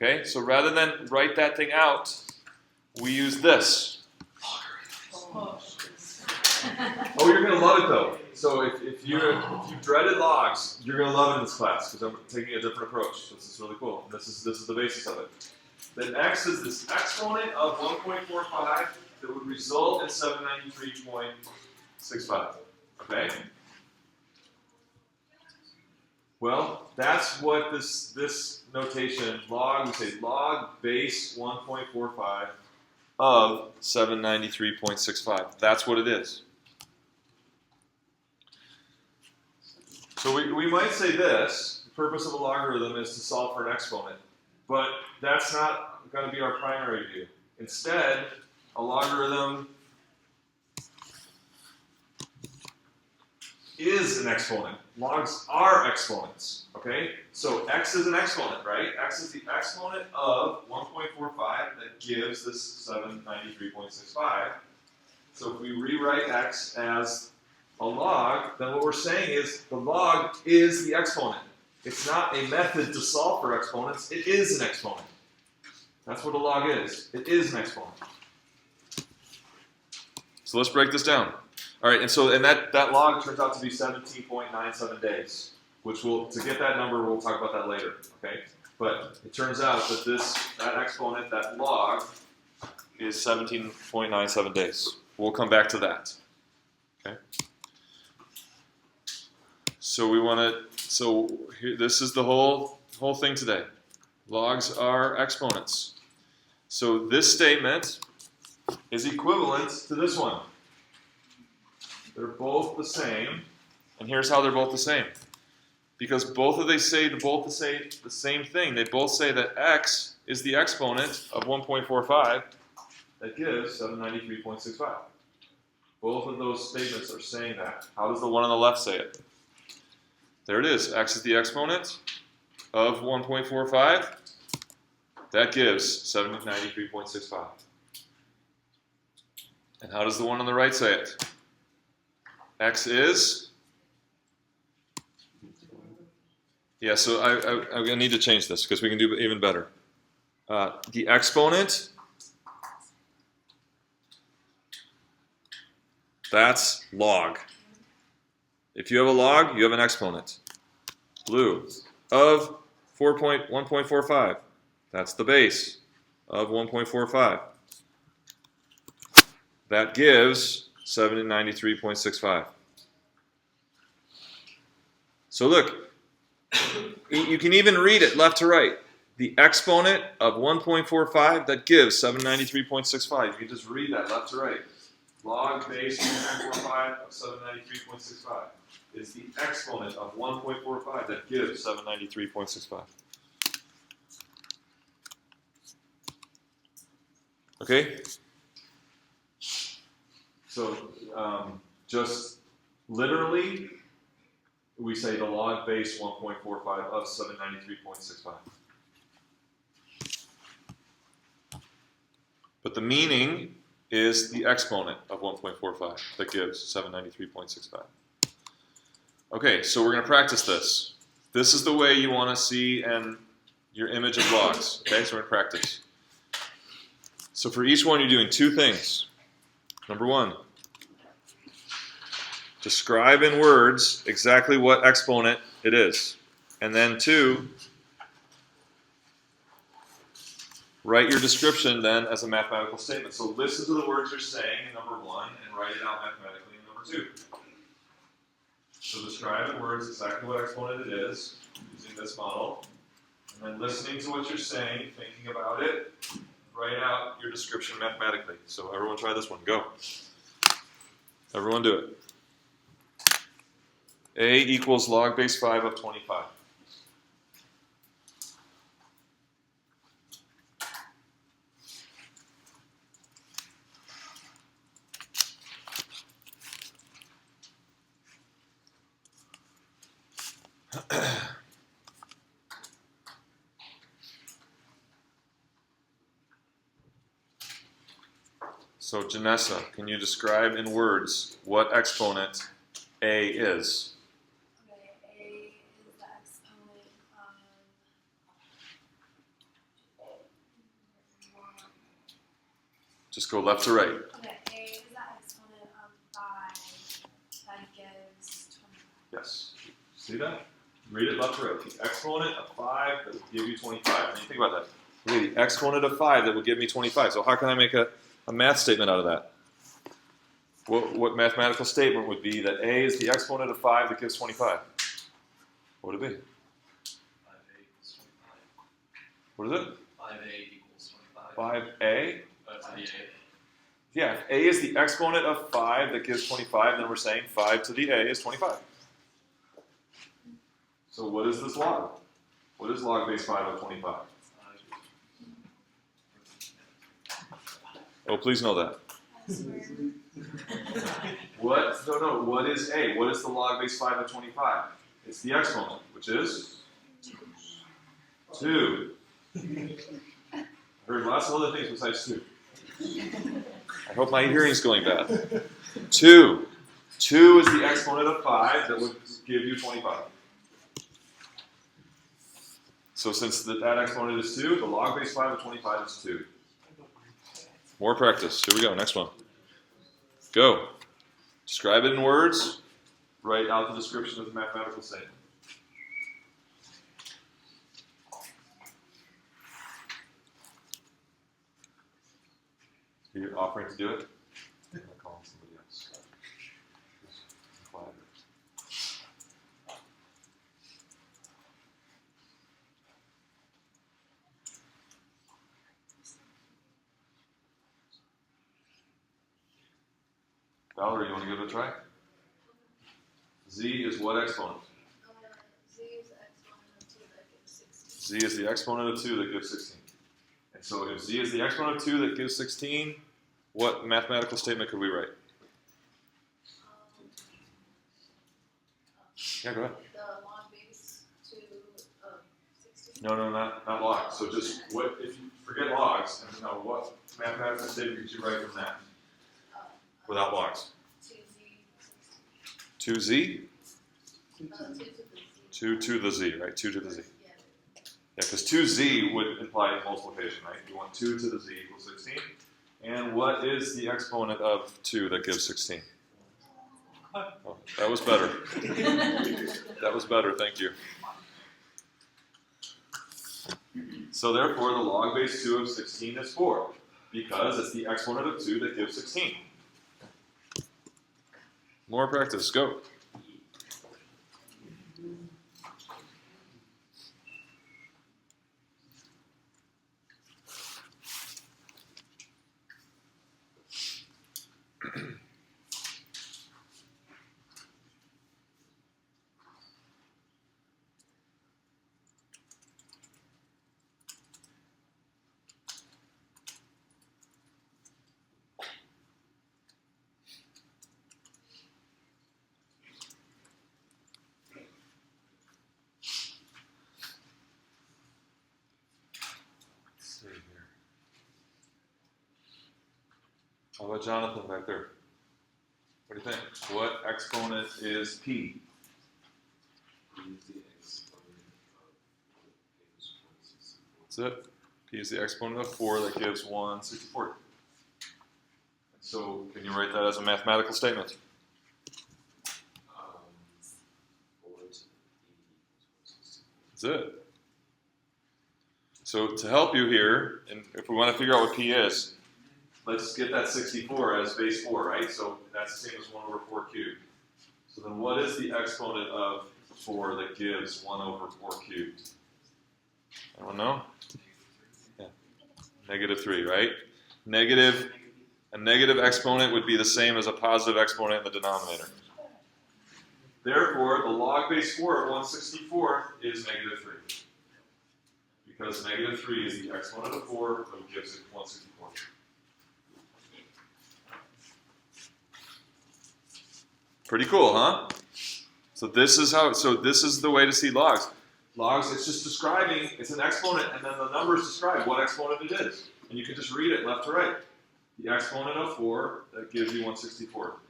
Okay, so rather than write that thing out, we use this. Oh, you're going to love it though. So if you dreaded logs, you're going to love it in this class because I'm taking a different approach. This is really cool. This is the basis of it. Then x is this exponent of 1.45 that would result in 793.65. Okay? Well, that's what this notation, log, we say log base 1.45 of 793.65. That's what it is. So we might say this, the purpose of a logarithm is to solve for an exponent, but that's not going to be our primary view. Instead, a logarithm is an exponent. Logs are exponents. Okay? So x is an exponent, right? X is the exponent of 1.45 that gives this 793.65. So if we rewrite x as a log, then what we're saying is the log is the exponent. It's not a method to solve for exponents. It is an exponent. That's what a log is. It is an exponent. So let's break this down. All right, and that log turns out to be 17.97 days, which to get that number, we'll talk about that later, okay? But it turns out that that exponent, that log, is 17.97 days. We'll come back to that, okay? So this is the whole thing today. Logs are exponents. So this statement is equivalent to this one. They're both the same, and here's how they're both the same. Because both say the same thing. They both say that x is the exponent of 1.45 that gives 793.65. Both of those statements are saying that. How does the one on the left say it? There it is. X is the exponent of 1.45. That gives 793.65. And how does the one on the right say it? X is? Yeah, so I need to change this because we can do even better. The exponent, that's log. If you have a log, you have an exponent. Blue. Of 1.45. That's the base of 1.45. That gives 793.65. So look, you can even read it left to right. The exponent of 1.45, that gives 793.65. You can just read that left to right. Log base 1.45 of 793.65 is the exponent of 1.45 that gives 793.65. Okay? So just literally, we say the log base 1.45 of 793.65. But the meaning is the exponent of 1.45 that gives 793.65. Okay, so we're going to practice this. This is the way you want to see your image of logs. Okay, so we're going to practice. So for each one, you're doing two things. Number one, describe in words exactly what exponent it is. And then two, write your description then as a mathematical statement. So listen to the words you're saying in number one and write it out mathematically in number two. So describe in words exactly what exponent it is using this model. And then listening to what you're saying, thinking about it, write out your description mathematically. So everyone try this one. Go. Everyone do it. A equals log base 5 of 25. So Janessa, can you describe in words what exponent A is? Okay, A is the exponent of 1. Just go left to right. Okay, A is the exponent of 5 that gives 25. Yes. See that? Read it left to right. The exponent of 5 that would give you 25. What do you think about that? Okay, the exponent of 5 that would give me 25. So how can I make a math statement out of that? What mathematical statement would be that A is the exponent of 5 that gives 25? What would it be? 5a equals 25. What is it? 5a equals 25. 5A? To the a. Yeah, if A is the exponent of 5 that gives 25, then we're saying 5 to the A is 25. So what is this log? What is log base 5 of 25? Oh, please know that. What? No. What is A? What is the log base 5 of 25? It's the exponent, which is 2. I heard lots of other things besides 2. I hope my hearing's going bad. 2. 2 is the exponent of 5 that would give you 25. So since that exponent is 2, the log base 5 of 25 is 2. More practice. Here we go. Next one. Go. Describe it in words. Write out the description of the mathematical statement. You're offering to do it? I'm going to call somebody else. Valerie, you want to give it a try? Z is what exponent? Z is the exponent of 2 that gives 16. Z is the exponent of 2 that gives 16. And so if Z is the exponent of 2 that gives 16, what mathematical statement could we write? Yeah, go ahead. The log base 2 of 16. No, not log. So just what if you forget logs and what mathematical statement could you write from that without logs? 2Z 2Z? 2 to the Z. 2 to the Z, right? 2 to the Z. Yeah. Yeah, because 2Z would imply multiplication, right? You want 2 to the Z equals 16. And what is the exponent of 2 that gives 16? Oh, that was better. That was better, thank you. So therefore, the log base 2 of 16 is 4, because it's the exponent of 2 that gives 16. More practice, go. How about Jonathan back there? What do you think? What exponent is P? That's it. P is the exponent of 4 that gives 164. So can you write that as a mathematical statement? That's it. So to help you here, and if we want to figure out what P is, let's get that 64 as base 4, right? So that's the same as 1 over 4 cubed. So then what is the exponent of 4 that gives 1 over 4 cubed? Anyone know? Yeah. -3, right? A negative exponent would be the same as a positive exponent in the denominator. Therefore, the log base 4 of 164 is -3. Because -3 is the exponent of 4 that gives it 164. Pretty cool, huh? So this is the way to see logs. Logs, it's just describing, it's an exponent, and then the numbers describe what exponent it is. And you can just read it left to right. The exponent of 4, that gives you 164.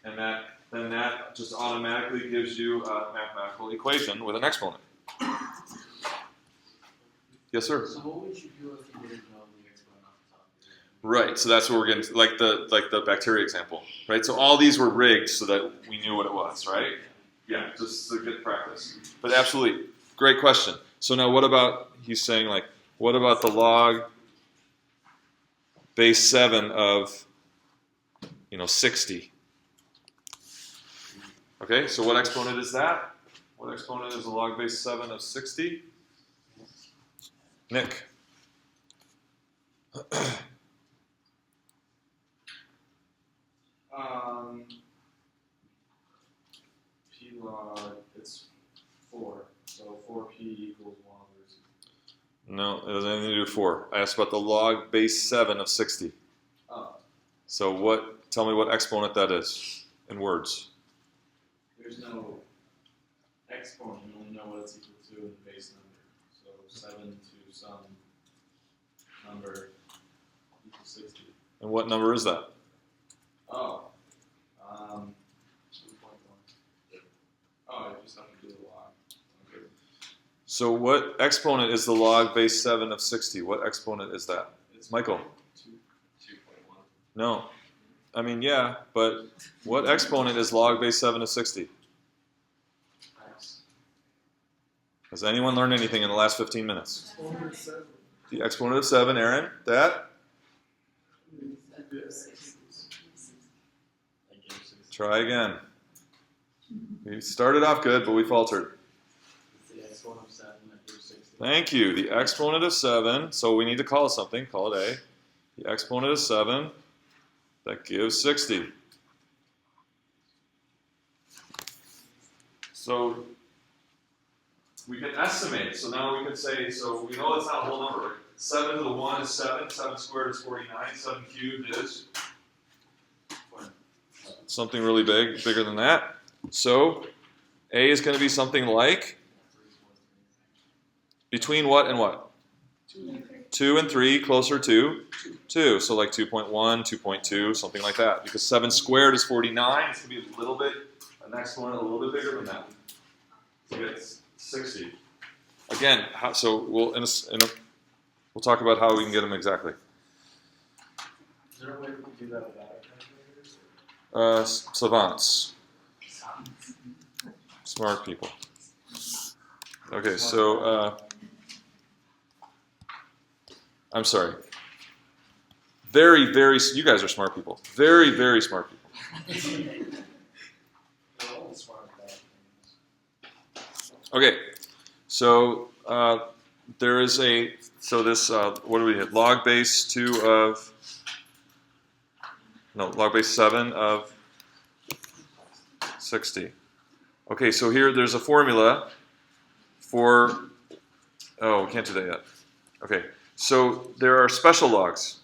And then that just automatically gives you a mathematical equation with an exponent. Yes, sir? So what would you do if you didn't know the exponent off the top of your head? Right, so that's what we're getting to, like the bacteria example, right? So all these were rigged so that we knew what it was, right? Yeah, just a good practice. But absolutely, great question. So now what about, he's saying like, what about the log base 7 of, 60? Okay, so what exponent is that? What exponent is the log base 7 of 60? Nick. P log, it's 4. So 4p equals 1 over 2. No, it doesn't have anything to do with 4. I asked about the log base 7 of 60. Oh. So tell me what exponent that is in words. There's no exponent, you only know what it's equal to in the base number. So 7 to some number equals 60. And what number is that? Oh, 2.1. Oh, I just have to do the log. Okay. So what exponent is the log base 7 of 60? What exponent is that? It's Michael? 2.1. No. I mean, yeah, but what exponent is log base 7 of 60? X. Has anyone learned anything in the last 15 minutes? Exponent of 7. The exponent of 7, Aaron, that? That gives 60. Try again. We started off good, but we faltered. It's the exponent of 7 that gives 60. Thank you. The exponent of 7, so we need to call it something, call it A. The exponent of 7, that gives 60. So we can estimate. So now we can say, so we know it's not a whole number. 7 to the 1 is 7, 7 squared is 49, 7 cubed is something really big, bigger than that. So A is going to be something like between what and what? 2 and 3, closer to 2. So like 2.1, 2.2, something like that. Because 7 squared is 49. It's going to be a little bit, an exponent a little bit bigger than that. So it's 60. Again, so we'll talk about how we can get them exactly. Is there a way we can do that without our calculators? Savants. Smart people. Okay, so I'm sorry. Very, very, you guys are smart people. Very, very smart people. We're all smart about things. Okay, so there is so this, what do we hit? Log base 2 of, no, log base 7 of 60. Okay, so here there's a formula for, oh, we can't do that yet. Okay, so there are special logs.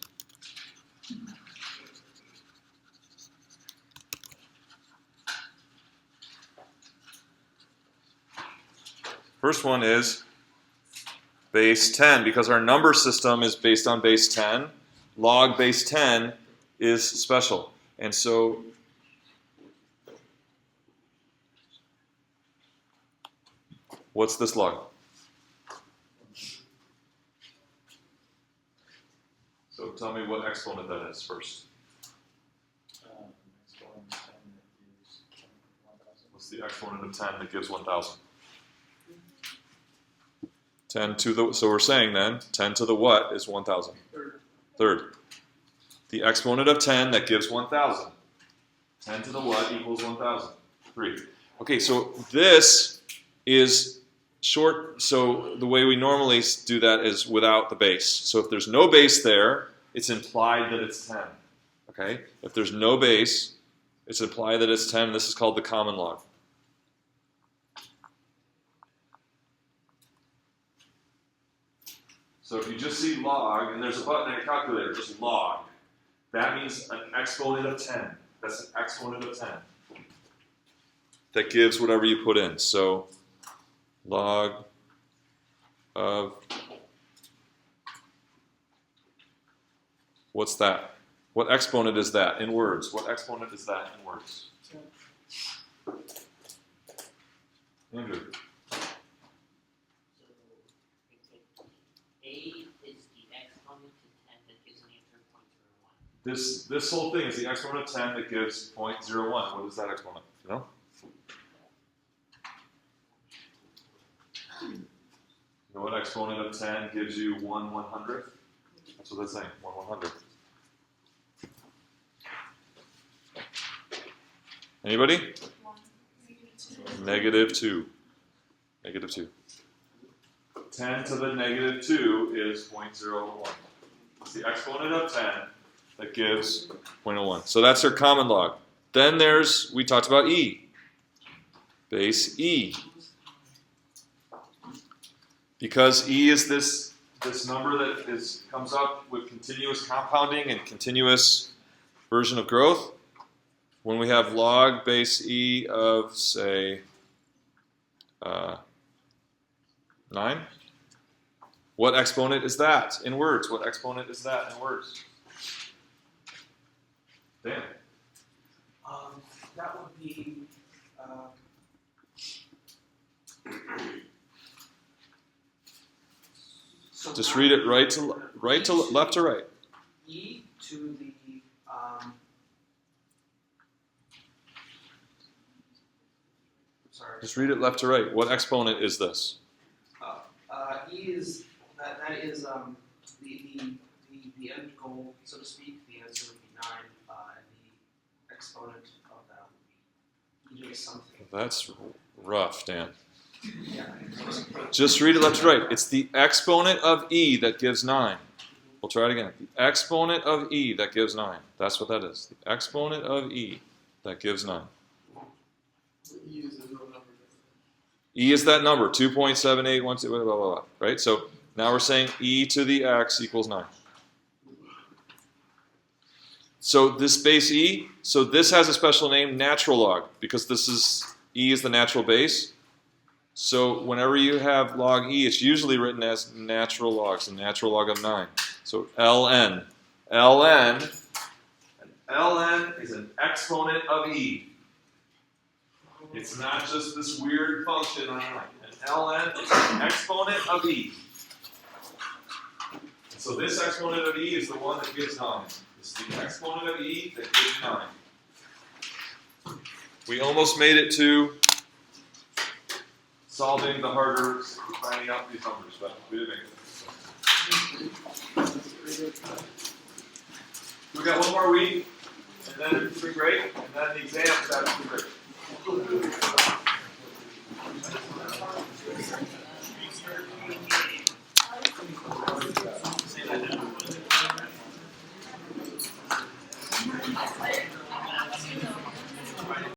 First one is base 10, because our number system is based on base 10. Log base 10 is special. And so what's this log? So tell me what exponent that is first. Exponent of 10 that gives 1,000. What's the exponent of 10 that gives 1,000? 10 to the, so we're saying then, 10 to the what is 1,000? Third. The exponent of 10 that gives 1,000. 10 to the what equals 1,000? 3. Okay, so this is short, so the way we normally do that is without the base. So if there's no base there, it's implied that it's 10. Okay? If there's no base, it's implied that it's 10. This is called the common log. So if you just see log, and there's a button on your calculator, just log, that means an exponent of 10. That's an exponent of 10. That gives whatever you put in. So log of, what's that? What exponent is that in words? What exponent is that in words? Andrew. This whole thing is the exponent of 10 that gives 0.01. What is that exponent? You know? You know what exponent of 10 gives you 1/100th? That's what that's saying, 1/100th. Anybody? -2. -2. 10 to the -2 is 0.01. It's the exponent of 10 that gives 0.01. So that's our common log. Then we talked about E. Base E. Because E is this number that comes up with continuous compounding and continuous version of growth, when we have log base e of, say, 9, what exponent is that in words? What exponent is that in words? Dan. That would be, so Just now read it right to left to right. E to the, sorry. Just read it left to right. What exponent is this? E is, that is, the end goal, so to speak. The answer would be 9, and the exponent of that would be e to something. That's rough, Dan. Yeah. Just read it left to right. It's the exponent of e that gives 9. We'll try it again. The exponent of e that gives 9. That's what that is. The exponent of e that gives 9. E is a real number. E is that number, 2.7812, blah, blah, blah, right? So now we're saying e to the x equals 9. So this base e, so this has a special name, natural log, because this is, e is the natural base. So whenever you have log e, it's usually written as natural logs, the natural log of 9. So ln. ln is an exponent of e. It's not just this weird function on 9. An ln is an exponent of e. So this exponent of e is the one that gives 9. It's the exponent of e that gives 9. We almost made it to solving the harder, finding out these numbers, but we didn't make it. We got one more week, and then it's pretty great, and then the exam is absolutely great.